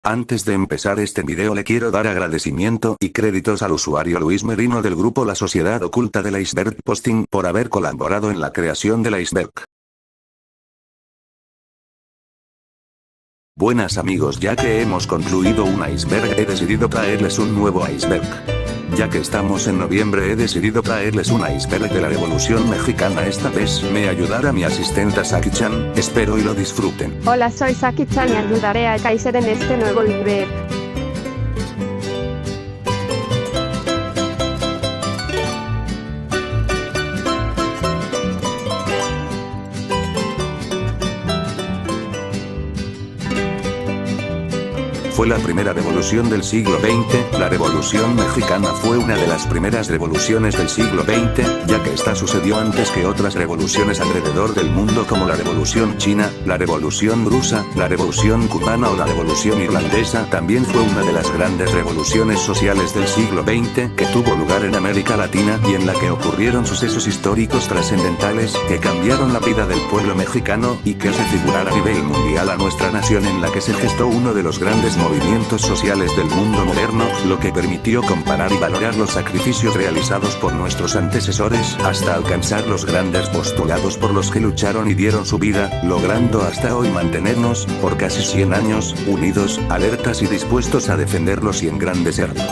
Antes de empezar este video le quiero dar agradecimiento y créditos al usuario Luis Merino del grupo La Sociedad Oculta del Iceberg Posting por haber colaborado en la creación del iceberg. Buenas amigos, ya que hemos concluido un iceberg he decidido traerles un nuevo iceberg. Ya que estamos en noviembre he decidido traerles un iceberg de la Revolución Mexicana. Esta vez me ayudará mi asistenta Saki-chan, espero y lo disfruten. Hola, soy Saki-chan y ayudaré a Kaiser en este nuevo iceberg. Fue la primera revolución del siglo XX, la Revolución Mexicana fue una de las primeras revoluciones del siglo XX, ya que esta sucedió antes que otras revoluciones alrededor del mundo como la Revolución China, la Revolución Rusa, la Revolución Cubana o la Revolución Irlandesa. También fue una de las grandes revoluciones sociales del siglo XX que tuvo lugar en América Latina y en la que ocurrieron sucesos históricos trascendentales que cambiaron la vida del pueblo mexicano y que hace figurar a nivel mundial a nuestra nación, en la que se gestó uno de los grandes movimientos sociales del mundo moderno, lo que permitió comparar y valorar los sacrificios realizados por nuestros antecesores hasta alcanzar los grandes postulados por los que lucharon y dieron su vida, logrando hasta hoy mantenernos, por casi 100 años, unidos, alertas y dispuestos a defenderlos y engrandecerlos.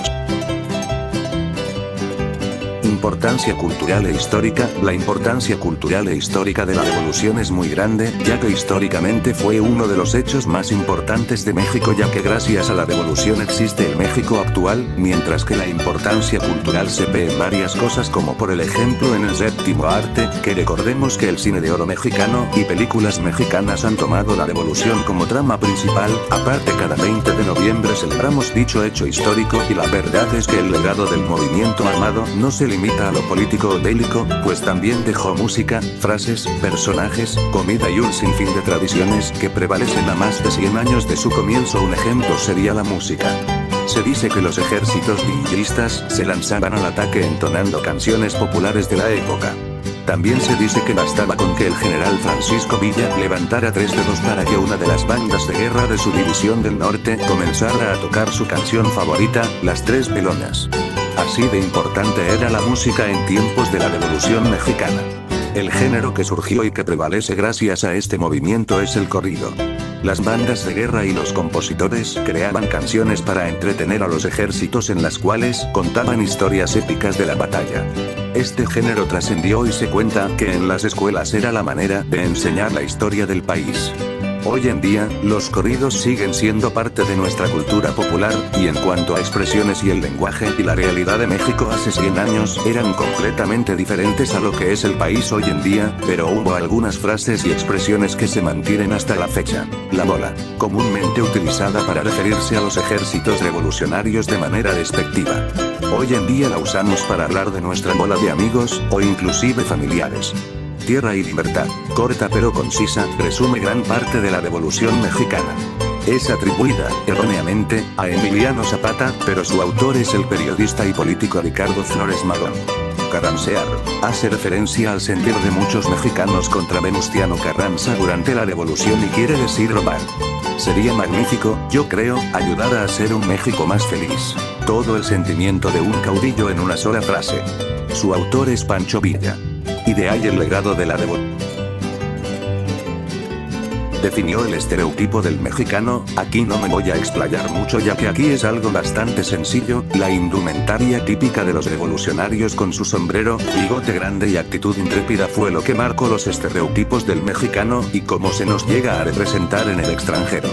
Importancia cultural e histórica. La importancia cultural e histórica de la revolución es muy grande, ya que históricamente fue uno de los hechos más importantes de México, ya que gracias a la revolución existe el México actual, mientras que la importancia cultural se ve en varias cosas, como por el ejemplo en el séptimo arte, que recordemos que el cine de oro mexicano y películas mexicanas han tomado la revolución como trama principal. Aparte, cada 20 de noviembre celebramos dicho hecho histórico y la verdad es que el legado del movimiento armado no se limita a lo político o bélico, pues también dejó música, frases, personajes, comida y un sinfín de tradiciones que prevalecen a más de 100 años de su comienzo. Un ejemplo sería la música. Se dice que los ejércitos villistas se lanzaban al ataque entonando canciones populares de la época. También se dice que bastaba con que el general Francisco Villa levantara 3 dedos para que una de las bandas de guerra de su división del norte comenzara a tocar su canción favorita, Las Tres Pelonas. Así de importante era la música en tiempos de la Revolución Mexicana. El género que surgió y que prevalece gracias a este movimiento es el corrido. Las bandas de guerra y los compositores creaban canciones para entretener a los ejércitos, en las cuales contaban historias épicas de la batalla. Este género trascendió y se cuenta que en las escuelas era la manera de enseñar la historia del país. Hoy en día, los corridos siguen siendo parte de nuestra cultura popular, y en cuanto a expresiones y el lenguaje y la realidad de México hace 100 años eran completamente diferentes a lo que es el país hoy en día, pero hubo algunas frases y expresiones que se mantienen hasta la fecha. La bola, comúnmente utilizada para referirse a los ejércitos revolucionarios de manera despectiva. Hoy en día la usamos para hablar de nuestra bola de amigos, o inclusive familiares. Tierra y libertad, corta pero concisa, resume gran parte de la Revolución Mexicana. Es atribuida, erróneamente, a Emiliano Zapata, pero su autor es el periodista y político Ricardo Flores Magón. Carrancear, hace referencia al sentir de muchos mexicanos contra Venustiano Carranza durante la revolución y quiere decir robar. Sería magnífico, yo creo, ayudar a hacer un México más feliz. Todo el sentimiento de un caudillo en una sola frase. Su autor es Pancho Villa. Y de ahí el legado de la revolución. Definió el estereotipo del mexicano. Aquí no me voy a explayar mucho, ya que aquí es algo bastante sencillo. La indumentaria típica de los revolucionarios con su sombrero, bigote grande y actitud intrépida fue lo que marcó los estereotipos del mexicano y cómo se nos llega a representar en el extranjero.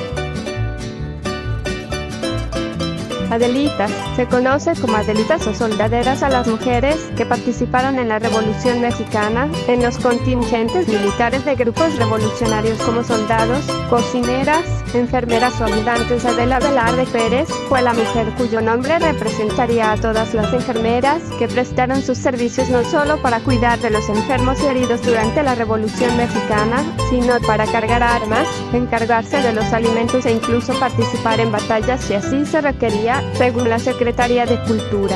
Adelitas, se conoce como adelitas o soldaderas a las mujeres que participaron en la Revolución Mexicana, en los contingentes militares de grupos revolucionarios como soldados, cocineras, enfermeras o ayudantes. Adela Velarde Pérez fue la mujer cuyo nombre representaría a todas las enfermeras que prestaron sus servicios no solo para cuidar de los enfermos y heridos durante la Revolución Mexicana, sino para cargar armas, encargarse de los alimentos e incluso participar en batallas si así se requería, según la Secretaría de Cultura.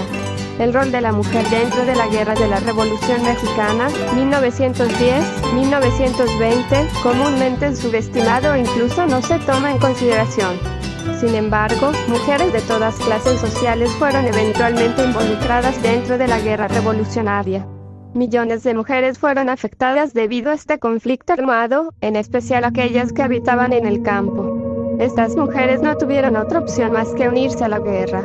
El rol de la mujer dentro de la Guerra de la Revolución Mexicana, 1910-1920, comúnmente subestimado o incluso no se toma en consideración. Sin embargo, mujeres de todas clases sociales fueron eventualmente involucradas dentro de la guerra revolucionaria. Millones de mujeres fueron afectadas debido a este conflicto armado, en especial aquellas que habitaban en el campo. Estas mujeres no tuvieron otra opción más que unirse a la guerra.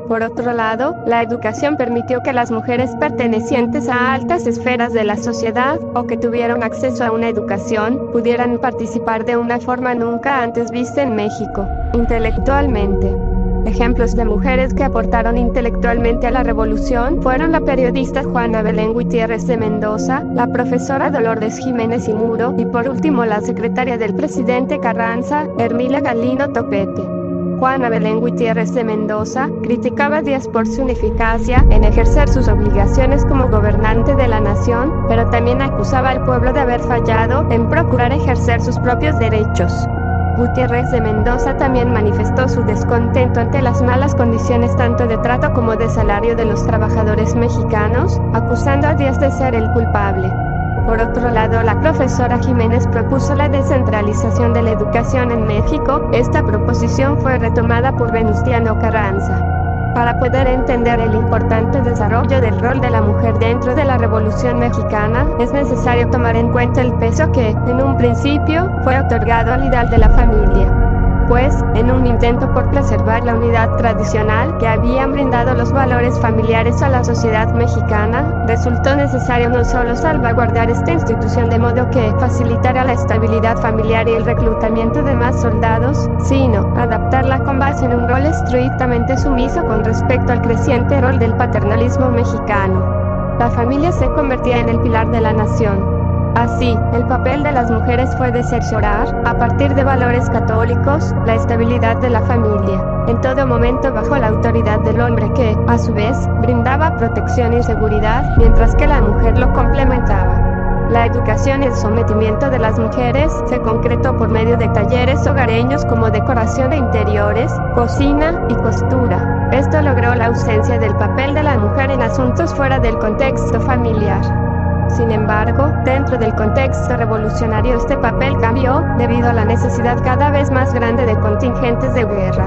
Por otro lado, la educación permitió que las mujeres pertenecientes a altas esferas de la sociedad, o que tuvieron acceso a una educación, pudieran participar de una forma nunca antes vista en México, intelectualmente. Ejemplos de mujeres que aportaron intelectualmente a la revolución fueron la periodista Juana Belén Gutiérrez de Mendoza, la profesora Dolores Jiménez y Muro, y por último la secretaria del presidente Carranza, Hermila Galindo Topete. Juana Belén Gutiérrez de Mendoza criticaba a Díaz por su ineficacia en ejercer sus obligaciones como gobernante de la nación, pero también acusaba al pueblo de haber fallado en procurar ejercer sus propios derechos. Gutiérrez de Mendoza también manifestó su descontento ante las malas condiciones tanto de trato como de salario de los trabajadores mexicanos, acusando a Díaz de ser el culpable. Por otro lado, la profesora Jiménez propuso la descentralización de la educación en México. Esta proposición fue retomada por Venustiano Carranza. Para poder entender el importante desarrollo del rol de la mujer dentro de la Revolución Mexicana, es necesario tomar en cuenta el peso que, en un principio, fue otorgado al ideal de la familia. Pues, en un intento por preservar la unidad tradicional que habían brindado los valores familiares a la sociedad mexicana, resultó necesario no solo salvaguardar esta institución de modo que facilitara la estabilidad familiar y el reclutamiento de más soldados, sino adaptarla con base en un rol estrictamente sumiso con respecto al creciente rol del paternalismo mexicano. La familia se convertía en el pilar de la nación. Así, el papel de las mujeres fue de cerciorar, a partir de valores católicos, la estabilidad de la familia, en todo momento bajo la autoridad del hombre que, a su vez, brindaba protección y seguridad, mientras que la mujer lo complementaba. La educación y el sometimiento de las mujeres se concretó por medio de talleres hogareños como decoración de interiores, cocina y costura. Esto logró la ausencia del papel de la mujer en asuntos fuera del contexto familiar. Sin embargo, dentro del contexto revolucionario este papel cambió, debido a la necesidad cada vez más grande de contingentes de guerra.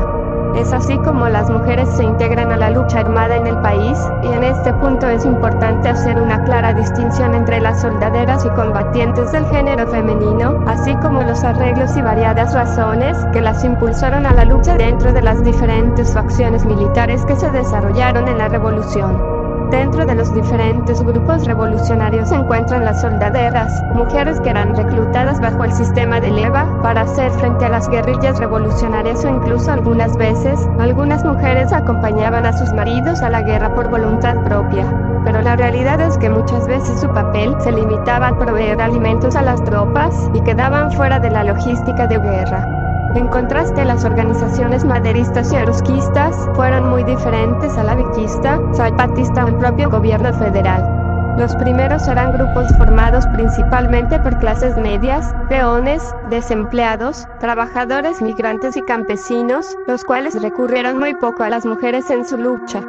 Es así como las mujeres se integran a la lucha armada en el país, y en este punto es importante hacer una clara distinción entre las soldaderas y combatientes del género femenino, así como los arreglos y variadas razones que las impulsaron a la lucha dentro de las diferentes facciones militares que se desarrollaron en la revolución. Dentro de los diferentes grupos revolucionarios se encuentran las soldaderas, mujeres que eran reclutadas bajo el sistema de leva para hacer frente a las guerrillas revolucionarias o incluso algunas veces, algunas mujeres acompañaban a sus maridos a la guerra por voluntad propia. Pero la realidad es que muchas veces su papel se limitaba a proveer alimentos a las tropas y quedaban fuera de la logística de guerra. En contraste, las organizaciones maderistas y arusquistas fueron muy diferentes a la villista, zapatista o el propio gobierno federal. Los primeros eran grupos formados principalmente por clases medias, peones, desempleados, trabajadores migrantes y campesinos, los cuales recurrieron muy poco a las mujeres en su lucha.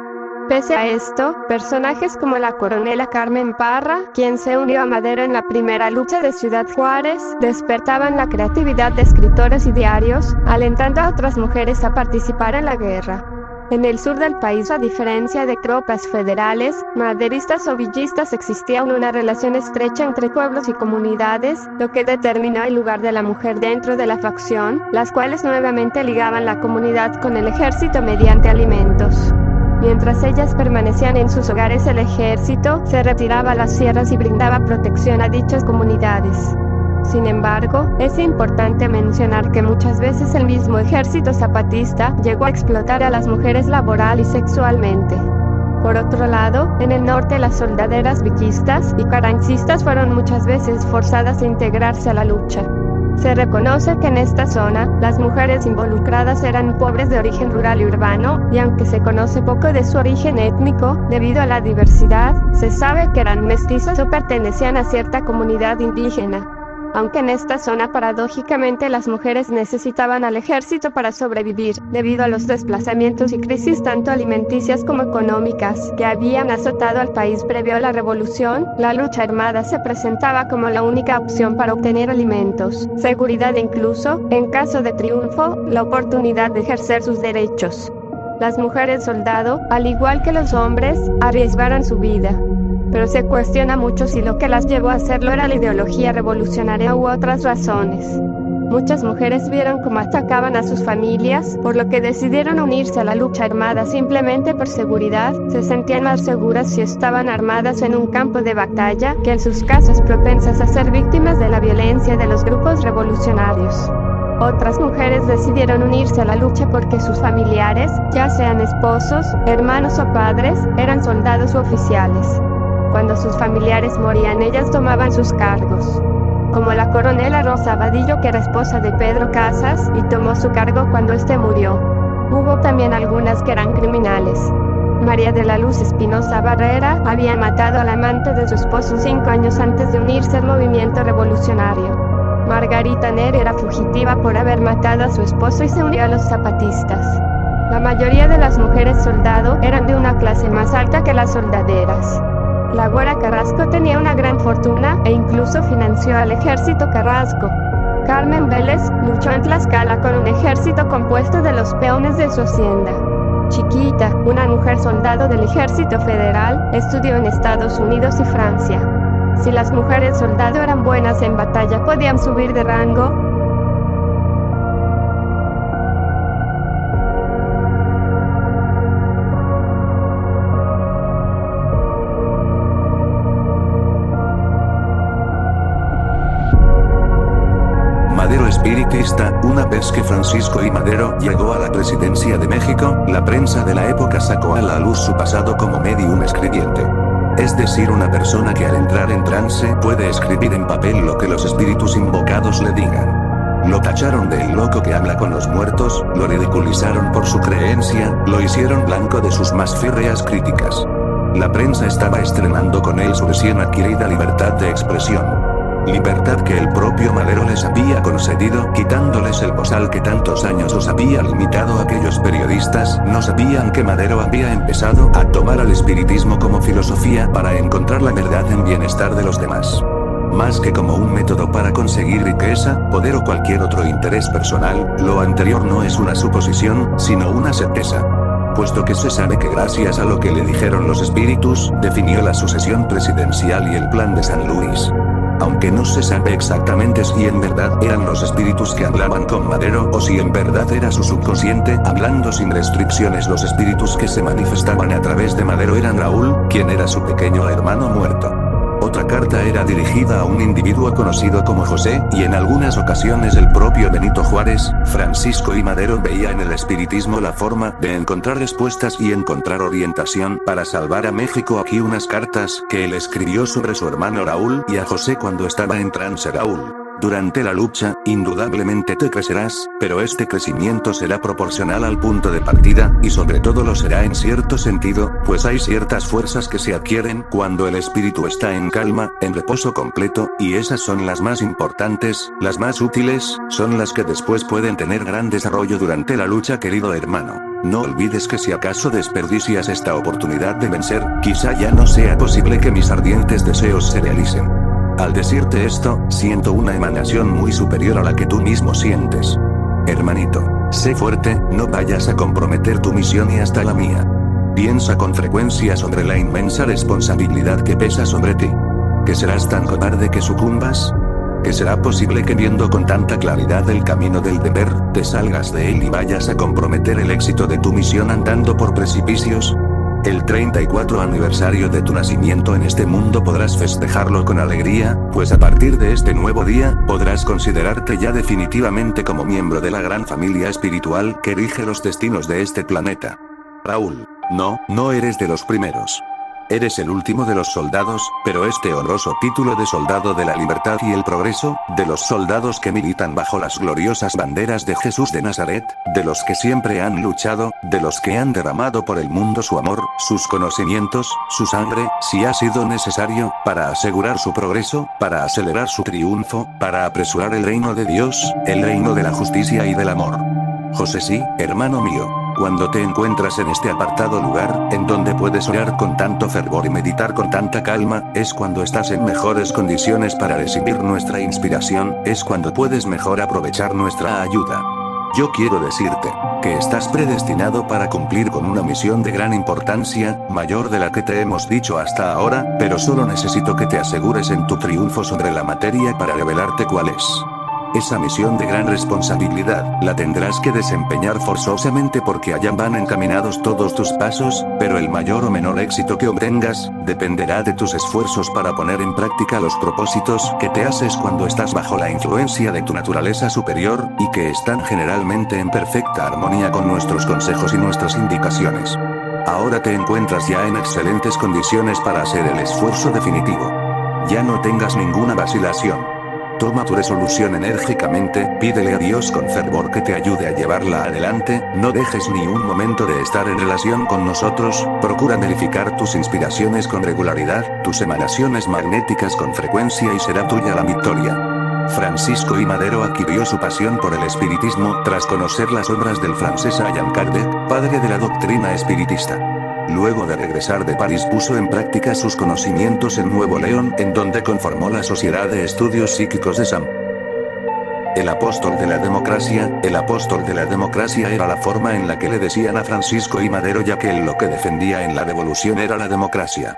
Pese a esto, personajes como la coronela Carmen Parra, quien se unió a Madero en la primera lucha de Ciudad Juárez, despertaban la creatividad de escritores y diarios, alentando a otras mujeres a participar en la guerra. En el sur del país, a diferencia de tropas federales, maderistas o villistas, existía una relación estrecha entre pueblos y comunidades, lo que determinó el lugar de la mujer dentro de la facción, las cuales nuevamente ligaban la comunidad con el ejército mediante alimentos. Mientras ellas permanecían en sus hogares, el ejército se retiraba a las sierras y brindaba protección a dichas comunidades. Sin embargo, es importante mencionar que muchas veces el mismo ejército zapatista llegó a explotar a las mujeres laboral y sexualmente. Por otro lado, en el norte las soldaderas villistas y carrancistas fueron muchas veces forzadas a integrarse a la lucha. Se reconoce que en esta zona, las mujeres involucradas eran pobres de origen rural y urbano, y aunque se conoce poco de su origen étnico, debido a la diversidad, se sabe que eran mestizas o pertenecían a cierta comunidad indígena. Aunque en esta zona paradójicamente las mujeres necesitaban al ejército para sobrevivir, debido a los desplazamientos y crisis tanto alimenticias como económicas que habían azotado al país previo a la revolución, la lucha armada se presentaba como la única opción para obtener alimentos, seguridad e incluso, en caso de triunfo, la oportunidad de ejercer sus derechos. Las mujeres soldado, al igual que los hombres, arriesgaron su vida. Pero se cuestiona mucho si lo que las llevó a hacerlo era la ideología revolucionaria u otras razones. Muchas mujeres vieron cómo atacaban a sus familias, por lo que decidieron unirse a la lucha armada simplemente por seguridad. Se sentían más seguras si estaban armadas en un campo de batalla que en sus casas propensas a ser víctimas de la violencia de los grupos revolucionarios. Otras mujeres decidieron unirse a la lucha porque sus familiares, ya sean esposos, hermanos o padres, eran soldados u oficiales. Cuando sus familiares morían, ellas tomaban sus cargos. Como la coronela Rosa Vadillo, que era esposa de Pedro Casas, y tomó su cargo cuando éste murió. Hubo también algunas que eran criminales. María de la Luz Espinosa Barrera había matado al amante de su esposo 5 años antes de unirse al movimiento revolucionario. Margarita Neri era fugitiva por haber matado a su esposo y se unió a los zapatistas. La mayoría de las mujeres soldado eran de una clase más alta que las soldaderas. La Güera Carrasco tenía una gran fortuna e incluso financió al ejército Carrasco. Carmen Vélez luchó en Tlaxcala con un ejército compuesto de los peones de su hacienda. Chiquita, una mujer soldado del ejército federal, estudió en Estados Unidos y Francia. Si las mujeres soldado eran buenas en batalla, podían subir de rango. Madero espiritista. Una vez que Francisco I. Madero llegó a la presidencia de México, la prensa de la época sacó a la luz su pasado como medium escribiente. Es decir, una persona que al entrar en trance puede escribir en papel lo que los espíritus invocados le digan. Lo tacharon de el loco que habla con los muertos, lo ridiculizaron por su creencia, lo hicieron blanco de sus más férreas críticas. La prensa estaba estrenando con él su recién adquirida libertad de expresión. Libertad que el propio Madero les había concedido, quitándoles el bozal que tantos años os había limitado. Aquellos periodistas no sabían que Madero había empezado a tomar al espiritismo como filosofía para encontrar la verdad en bienestar de los demás. Más que como un método para conseguir riqueza, poder o cualquier otro interés personal, lo anterior no es una suposición, sino una certeza. Puesto que se sabe que gracias a lo que le dijeron los espíritus, definió la sucesión presidencial y el plan de San Luis. Aunque no se sabe exactamente si en verdad eran los espíritus que hablaban con Madero o si en verdad era su subconsciente hablando sin restricciones. Los espíritus que se manifestaban a través de Madero eran Raúl, quien era su pequeño hermano muerto. Otra carta era dirigida a un individuo conocido como José, y en algunas ocasiones el propio Benito Juárez. Francisco I. Madero veía en el espiritismo la forma de encontrar respuestas y encontrar orientación para salvar a México. Aquí unas cartas que él escribió sobre su hermano Raúl y a José cuando estaba en trance. Raúl: durante la lucha, indudablemente te crecerás, pero este crecimiento será proporcional al punto de partida, y sobre todo lo será en cierto sentido, pues hay ciertas fuerzas que se adquieren cuando el espíritu está en calma, en reposo completo, y esas son las más importantes, las más útiles, son las que después pueden tener gran desarrollo durante la lucha. Querido hermano, no olvides que si acaso desperdicias esta oportunidad de vencer, quizá ya no sea posible que mis ardientes deseos se realicen. Al decirte esto, siento una emanación muy superior a la que tú mismo sientes. Hermanito, sé fuerte, no vayas a comprometer tu misión y hasta la mía. Piensa con frecuencia sobre la inmensa responsabilidad que pesa sobre ti. ¿Que serás tan cobarde que sucumbas? ¿Que será posible que viendo con tanta claridad el camino del deber, te salgas de él y vayas a comprometer el éxito de tu misión andando por precipicios? El 34 aniversario de tu nacimiento en este mundo podrás festejarlo con alegría, pues a partir de este nuevo día, podrás considerarte ya definitivamente como miembro de la gran familia espiritual que rige los destinos de este planeta. Raúl, no eres de los primeros. Eres el último de los soldados, pero este honroso título de soldado de la libertad y el progreso, de los soldados que militan bajo las gloriosas banderas de Jesús de Nazaret, de los que siempre han luchado, de los que han derramado por el mundo su amor, sus conocimientos, su sangre, si ha sido necesario, para asegurar su progreso, para acelerar su triunfo, para apresurar el reino de Dios, el reino de la justicia y del amor. José, sí, hermano mío. Cuando te encuentras en este apartado lugar, en donde puedes orar con tanto fervor y meditar con tanta calma, es cuando estás en mejores condiciones para recibir nuestra inspiración, es cuando puedes mejor aprovechar nuestra ayuda. Yo quiero decirte, que estás predestinado para cumplir con una misión de gran importancia, mayor de la que te hemos dicho hasta ahora, pero solo necesito que te asegures en tu triunfo sobre la materia para revelarte cuál es. Esa misión de gran responsabilidad, la tendrás que desempeñar forzosamente porque allá van encaminados todos tus pasos, pero el mayor o menor éxito que obtengas, dependerá de tus esfuerzos para poner en práctica los propósitos que te haces cuando estás bajo la influencia de tu naturaleza superior, y que están generalmente en perfecta armonía con nuestros consejos y nuestras indicaciones. Ahora te encuentras ya en excelentes condiciones para hacer el esfuerzo definitivo. Ya no tengas ninguna vacilación. Toma tu resolución enérgicamente, pídele a Dios con fervor que te ayude a llevarla adelante, no dejes ni un momento de estar en relación con nosotros, procura verificar tus inspiraciones con regularidad, tus emanaciones magnéticas con frecuencia y será tuya la victoria. Francisco I. Madero adquirió su pasión por el espiritismo tras conocer las obras del francés Allan Kardec, padre de la doctrina espiritista. Luego de regresar de París puso en práctica sus conocimientos en Nuevo León, en donde conformó la Sociedad de Estudios Psíquicos de San. El apóstol de la democracia era la forma en la que le decían a Francisco I. Madero, ya que él lo que defendía en la revolución era la democracia.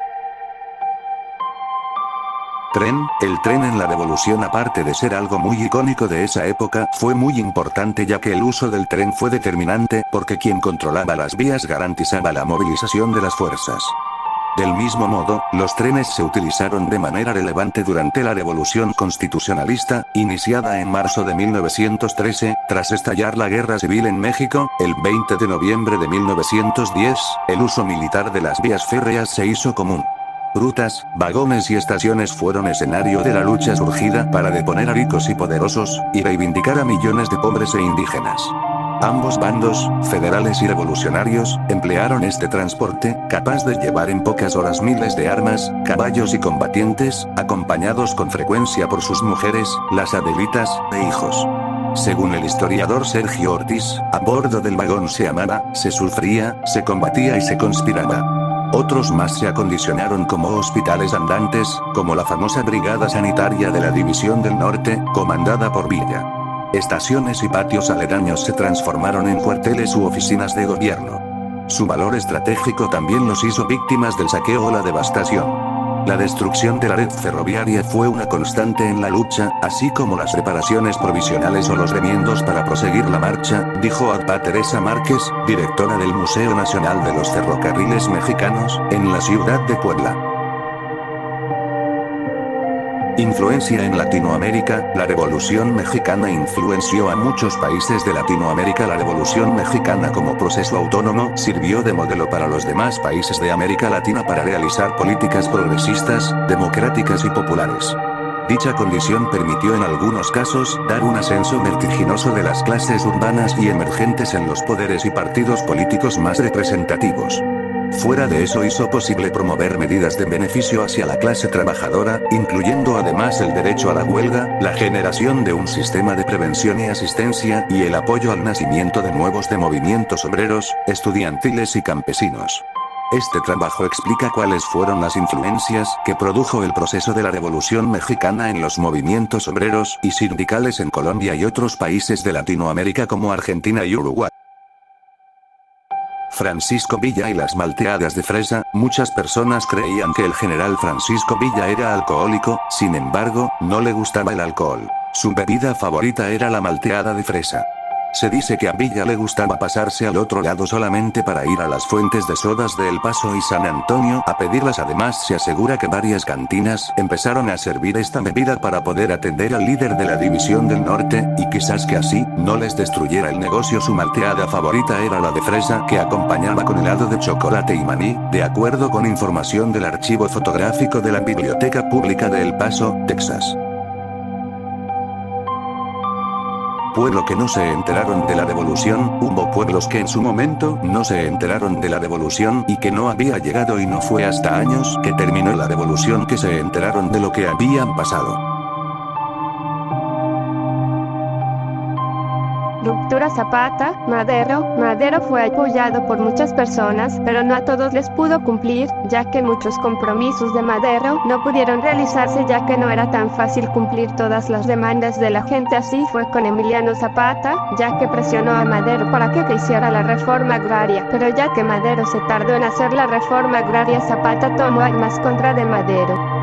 El tren en la revolución, aparte de ser algo muy icónico de esa época, fue muy importante ya que el uso del tren fue determinante, porque quien controlaba las vías garantizaba la movilización de las fuerzas. Del mismo modo, los trenes se utilizaron de manera relevante durante la Revolución Constitucionalista, iniciada en marzo de 1913, tras estallar la Guerra Civil en México, el 20 de noviembre de 1910, el uso militar de las vías férreas se hizo común. Rutas, vagones y estaciones fueron escenario de la lucha surgida para deponer a ricos y poderosos, y reivindicar a millones de pobres e indígenas. Ambos bandos, federales y revolucionarios, emplearon este transporte, capaz de llevar en pocas horas miles de armas, caballos y combatientes, acompañados con frecuencia por sus mujeres, las Adelitas, e hijos. Según el historiador Sergio Ortiz, a bordo del vagón se amaba, se sufría, se combatía y se conspiraba. Otros más se acondicionaron como hospitales andantes, como la famosa Brigada Sanitaria de la División del Norte, comandada por Villa. Estaciones y patios aledaños se transformaron en cuarteles u oficinas de gobierno. Su valor estratégico también los hizo víctimas del saqueo o la devastación. La destrucción de la red ferroviaria fue una constante en la lucha, así como las reparaciones provisionales o los remiendos para proseguir la marcha, dijo Abba Teresa Márquez, directora del Museo Nacional de los Ferrocarriles Mexicanos, en la ciudad de Puebla. Influencia en Latinoamérica. La Revolución Mexicana influenció a muchos países de Latinoamérica. La Revolución Mexicana, como proceso autónomo, sirvió de modelo para los demás países de América Latina para realizar políticas progresistas, democráticas y populares. Dicha condición permitió en algunos casos dar un ascenso vertiginoso de las clases urbanas y emergentes en los poderes y partidos políticos más representativos. Fuera de eso, hizo posible promover medidas de beneficio hacia la clase trabajadora, incluyendo además el derecho a la huelga, la generación de un sistema de prevención y asistencia, y el apoyo al nacimiento de nuevos movimientos obreros, estudiantiles y campesinos. Este trabajo explica cuáles fueron las influencias que produjo el proceso de la Revolución Mexicana en los movimientos obreros y sindicales en Colombia y otros países de Latinoamérica como Argentina y Uruguay. Francisco Villa y las malteadas de fresa. Muchas personas creían que el general Francisco Villa era alcohólico, sin embargo, no le gustaba el alcohol. Su bebida favorita era la malteada de fresa. Se dice que a Villa le gustaba pasarse al otro lado solamente para ir a las fuentes de sodas de El Paso y San Antonio a pedirlas. Además se asegura que varias cantinas empezaron a servir esta bebida para poder atender al líder de la División del Norte, y quizás que así no les destruyera el negocio. Su malteada favorita era la de fresa, que acompañaba con helado de chocolate y maní, de acuerdo con información del archivo fotográfico de la Biblioteca Pública de El Paso, Texas. Pueblo que no se enteraron de la revolución. Hubo pueblos que en su momento no se enteraron de la revolución y que no había llegado, y no fue hasta años que terminó la revolución que se enteraron de lo que habían pasado. Ruptura Zapata, Madero. Madero fue apoyado por muchas personas, pero no a todos les pudo cumplir, ya que muchos compromisos de Madero no pudieron realizarse, ya que no era tan fácil cumplir todas las demandas de la gente. Así fue con Emiliano Zapata, ya que presionó a Madero para que hiciera la reforma agraria, pero ya que Madero se tardó en hacer la reforma agraria, Zapata tomó armas contra de Madero.